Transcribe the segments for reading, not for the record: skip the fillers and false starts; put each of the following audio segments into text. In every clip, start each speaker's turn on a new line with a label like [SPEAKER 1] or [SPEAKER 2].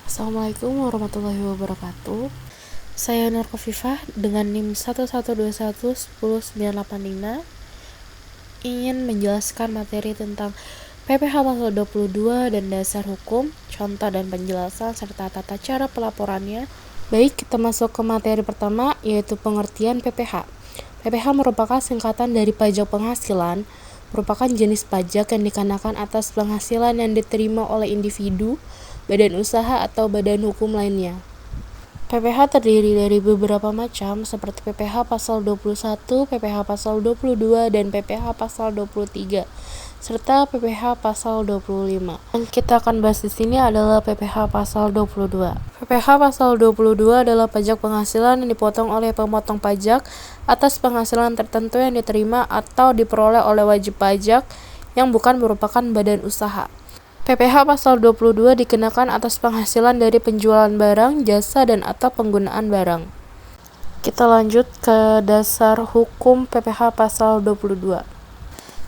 [SPEAKER 1] Assalamualaikum warahmatullahi wabarakatuh. Saya Nur Kofifah dengan NIM 112110985 ingin menjelaskan materi tentang PPh pasal 22 dan dasar hukum, contoh dan penjelasan serta tata cara pelaporannya. Baik, kita masuk ke materi pertama, yaitu pengertian PPh. PPh merupakan singkatan dari pajak penghasilan, merupakan jenis pajak yang dikenakan atas penghasilan yang diterima oleh individu, badan usaha atau badan hukum lainnya. PPh terdiri dari beberapa macam seperti PPh pasal 21, PPh pasal 22, dan PPh pasal 23, serta PPh pasal 25. Yang kita akan bahas di sini adalah PPh pasal 22. PPh pasal 22 adalah pajak penghasilan yang dipotong oleh pemotong pajak atas penghasilan tertentu yang diterima atau diperoleh oleh wajib pajak yang bukan merupakan badan usaha. PPh pasal 22 dikenakan atas penghasilan dari penjualan barang, jasa, dan atau penggunaan barang. Kita lanjut ke dasar hukum PPh pasal 22.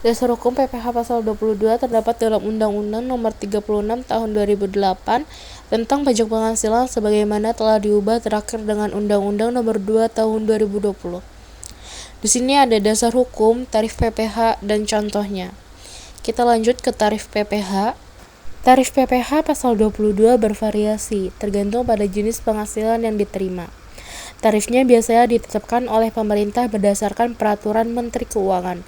[SPEAKER 1] Dasar hukum PPh pasal 22 terdapat dalam Undang-Undang Nomor 36 Tahun 2008 tentang pajak penghasilan sebagaimana telah diubah terakhir dengan Undang-Undang Nomor 2 Tahun 2020. Di sini ada dasar hukum, tarif PPh, dan contohnya. Kita lanjut ke tarif PPh. Tarif PPh pasal 22 bervariasi, tergantung pada jenis penghasilan yang diterima. Tarifnya biasanya ditetapkan oleh pemerintah berdasarkan Peraturan Menteri Keuangan.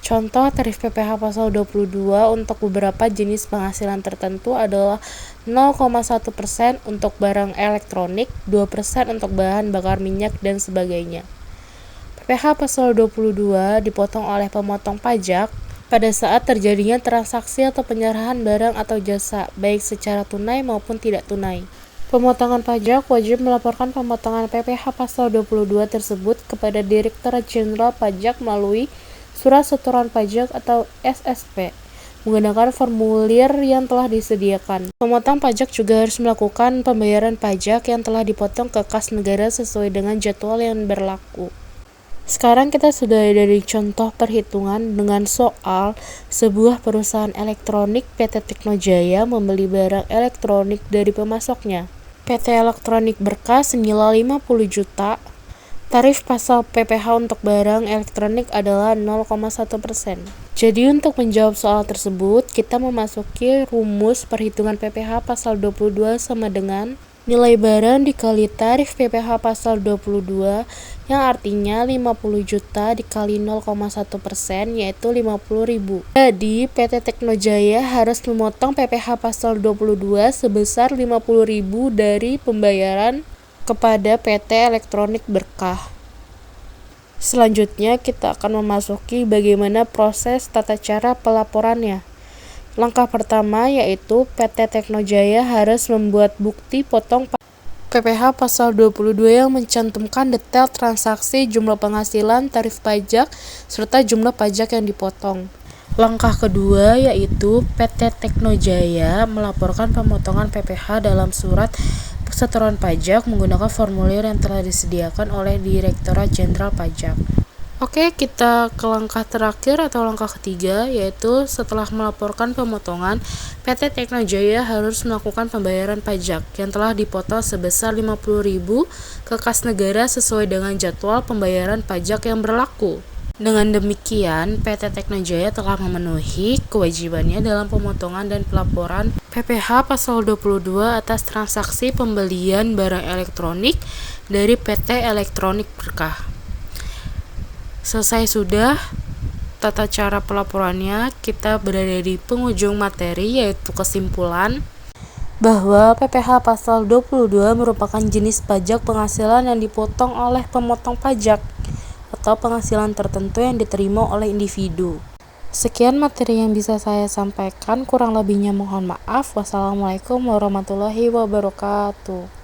[SPEAKER 1] Contoh tarif PPh pasal 22 untuk beberapa jenis penghasilan tertentu adalah 0,1% untuk barang elektronik, 2% untuk bahan bakar minyak, dan sebagainya. PPh pasal 22 dipotong oleh pemotong pajak pada saat terjadinya transaksi atau penyerahan barang atau jasa, baik secara tunai maupun tidak tunai. Pemotongan pajak wajib melaporkan pemotongan PPh pasal 22 tersebut kepada Direktorat Jenderal Pajak melalui Surat Setoran Pajak atau SSP, menggunakan formulir yang telah disediakan. Pemotong pajak juga harus melakukan pembayaran pajak yang telah dipotong ke kas negara sesuai dengan jadwal yang berlaku. Sekarang kita sudah ada di contoh perhitungan dengan soal sebuah perusahaan elektronik PT Teknojaya membeli barang elektronik dari pemasoknya. PT Elektronik Berkas senilai 50 juta. Tarif pasal PPh untuk barang elektronik adalah 0,1%. Jadi untuk menjawab soal tersebut, kita memasuki rumus perhitungan PPh pasal 22 sama dengan nilai barang dikali tarif PPh pasal 22 yang artinya 50 juta dikali 0,1% yaitu 50.000. Jadi PT Teknojaya harus memotong PPh pasal 22 sebesar 50.000 dari pembayaran kepada PT Elektronik Berkah. Selanjutnya kita akan memasuki bagaimana proses tata cara pelaporannya. Langkah pertama yaitu PT Teknojaya harus membuat bukti potong PPh pasal 22 yang mencantumkan detail transaksi, jumlah penghasilan, tarif pajak, serta jumlah pajak yang dipotong. Langkah kedua yaitu PT Teknojaya melaporkan pemotongan PPh dalam surat setoran pajak menggunakan formulir yang telah disediakan oleh Direktorat Jenderal Pajak. Oke, kita ke langkah terakhir atau langkah ketiga, yaitu setelah melaporkan pemotongan, PT Teknojaya harus melakukan pembayaran pajak yang telah dipotong sebesar 50.000 ke kas negara sesuai dengan jadwal pembayaran pajak yang berlaku. Dengan demikian, PT Teknojaya telah memenuhi kewajibannya dalam pemotongan dan pelaporan PPh pasal 22 atas transaksi pembelian barang elektronik dari PT Elektronik Berkah. Selesai sudah tata cara pelaporannya, kita berada di penghujung materi yaitu kesimpulan bahwa PPh pasal 22 merupakan jenis pajak penghasilan yang dipotong oleh pemotong pajak atau penghasilan tertentu yang diterima oleh individu. Sekian materi yang bisa saya sampaikan, kurang lebihnya mohon maaf. Wassalamualaikum warahmatullahi wabarakatuh.